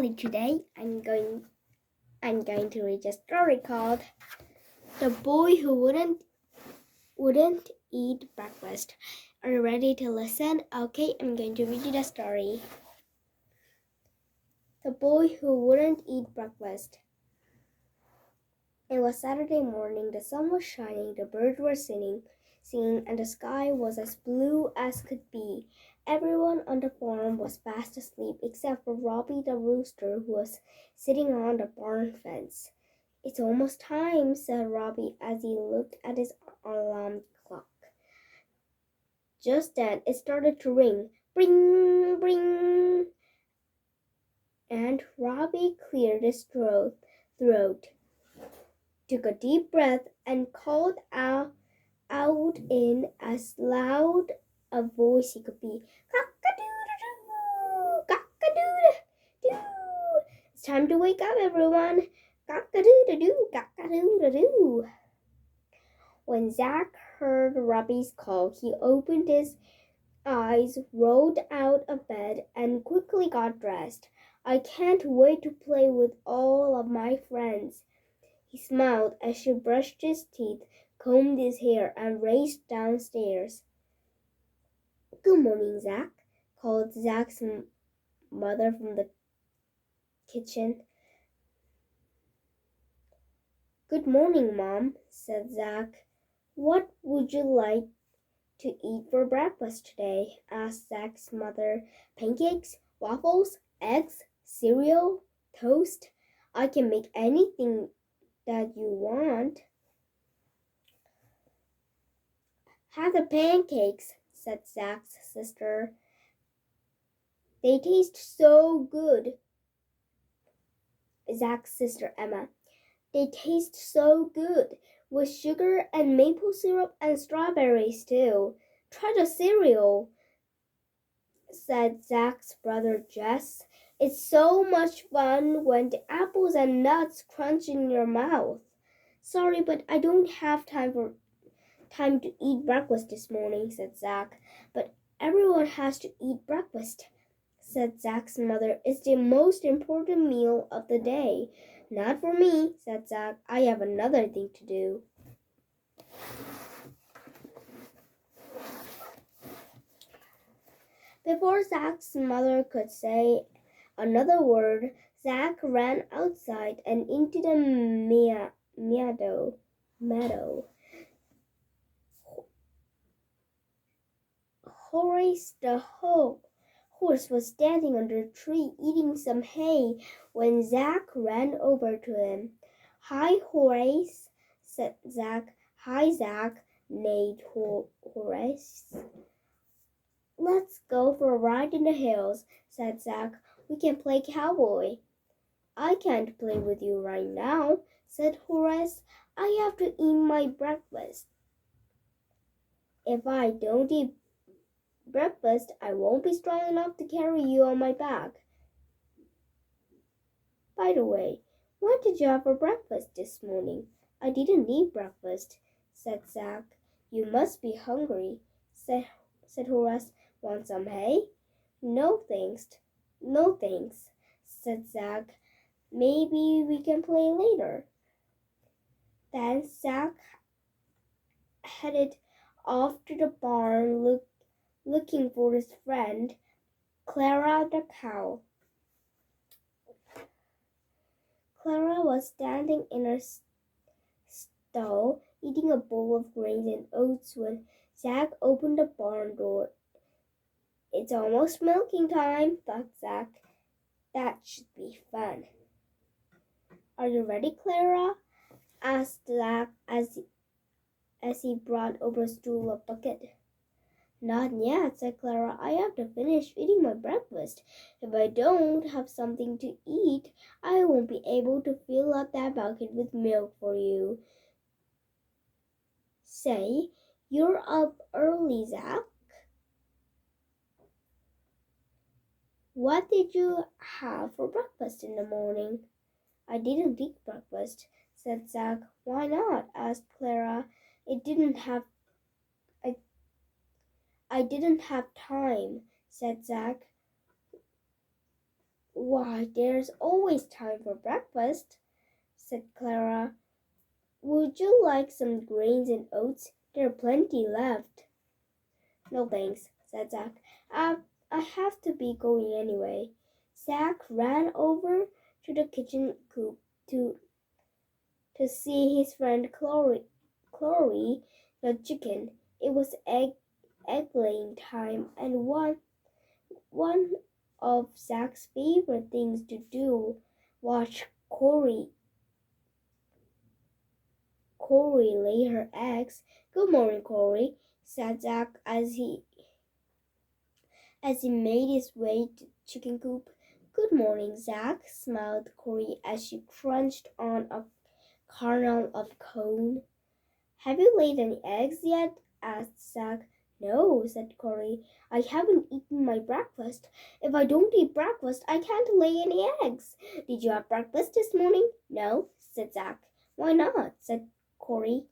Elly. Today I'm going to read a story called The Boy Who Wouldn't Eat Breakfast. Are you ready to listen? Okay, I'm going to read you the story. The Boy Who Wouldn't Eat Breakfast. It was Saturday morning. The sun was shining, the birds were singing, and the sky was as blue as could be. Everyone on the farm was fast asleep except for Robbie the rooster, who was sitting on the barn fence. "It's almost time," said Robbie as he looked at his alarm clock. Just then it started to ring. Bring, bring. And Robbie cleared his throat, took a deep breath, and called out in as loud a voice he could be. Cock-a-doodle-doo! Cock-a-doodle-doo! It's time to wake up, everyone! Cock-a-doodle-doo! Cock-a-doodle-doo! When Zach heard Robbie's call, he opened his eyes, rolled out of bed, and quickly got dressed. "I can't wait to play with all of my friends." He smiled as she brushed his teeth, combed his hair, and raced downstairs. "Good morning, Zach," called Zach's mother from the kitchen. "Good morning, Mom," said Zach. "What would you like to eat for breakfast today?" asked Zach's mother. "Pancakes, waffles, eggs, cereal, toast? I can make anything that you want." "Have the pancakes," said Zach's sister. "They taste so good." Zach's sister Emma. "They taste so good, with sugar and maple syrup and strawberries too. Try the cereal," said Zach's brother Jess. "It's so much fun when the apples and nuts crunch in your mouth." "Sorry, but I don't have time to eat breakfast this morning," said Zach. "But everyone has to eat breakfast," said Zach's mother. "It's the most important meal of the day." "Not for me," said Zach. "I have another thing to do." Before Zach's mother could say another word, Zach ran outside and into the meadow. Horace the horse was standing under a tree eating some hay when Zach ran over to him. "Hi, Horace," said Zach. "Hi, Zach," neighed Horace. "Let's go for a ride in the hills," said Zach. "We can play cowboy." "I can't play with you right now," said Horace. "I have to eat my breakfast." "If I don't eat breakfast, I won't be strong enough to carry you on my back. By the way, what did you have for breakfast this morning?" "I didn't eat breakfast," said Zach. "You must be hungry," said Horace. "Want some hay?" No thanks," said Zach. "Maybe we can play later." Then Zach headed off to the barn looking for his friend, Clara the cow. Clara was standing in her stall, eating a bowl of grains and oats when Zach opened the barn door. "It's almost milking time," thought Zach. "That should be fun." "Are you ready, Clara?" asked Zach as he brought over a stool of bucket. "Not yet," said Clara. "I have to finish eating my breakfast. If I don't have something to eat, I won't be able to fill up that bucket with milk for you." "Say, you're up early, Zach. What did you have for breakfast in the morning?" "I didn't eat breakfast," said Zach. "Why not?" asked Clara. I didn't have time," said Zach. Why, there's always time for breakfast, said Clara. Would you like some grains and oats? There are plenty left. No thanks, said Zack. I have to be going anyway. Zack ran over to the kitchen coop to see his friend Chloe the chicken. It was egg laying time, and one of Zack's favorite things to do. Watch Corey lay her eggs. Good morning, Corey, said Zack as he made his way to the chicken coop. Good morning, Zack, smiled Corey as she crunched on a kernel of corn. Have you laid any eggs yet? Asked Zack. No, said Corey. I haven't eaten my breakfast. If I don't eat breakfast, I can't lay any eggs. Did you have breakfast this morning? No, said Zack. Why not? Said Corey.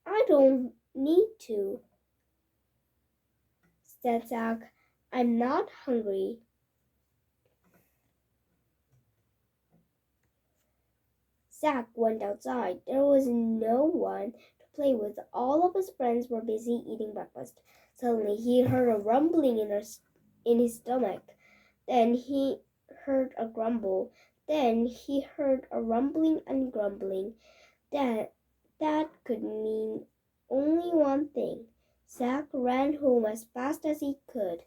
I don't need to, said Zack. I'm not hungry. Zack went outside. There was no one to play with. All of his friends were busy eating breakfast. Suddenly he heard a rumbling in his stomach. Then he heard a grumble. Then he heard a rumbling and grumbling. That could mean only one thing. Zack ran home as fast as he could.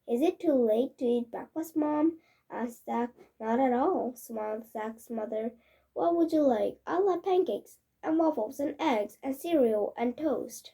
Is it too late to eat breakfast, Mom? Asked Zack. Not at all, smiled Zack's mother. What would you like? I'll have pancakes and waffles and eggs and cereal and toast.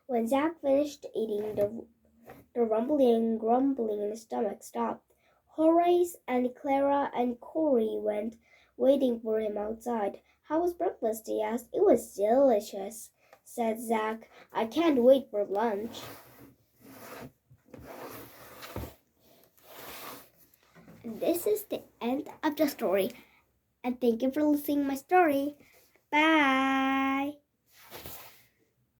When Zack finished eating, the rumbling and grumbling in his stomach stopped. Horace and Clara and Corey went waiting for him outside. How was breakfast? He asked. It was delicious, said Zack. I can't wait for lunch. And this is the end of the story. And thank you for listening to my story. Bye.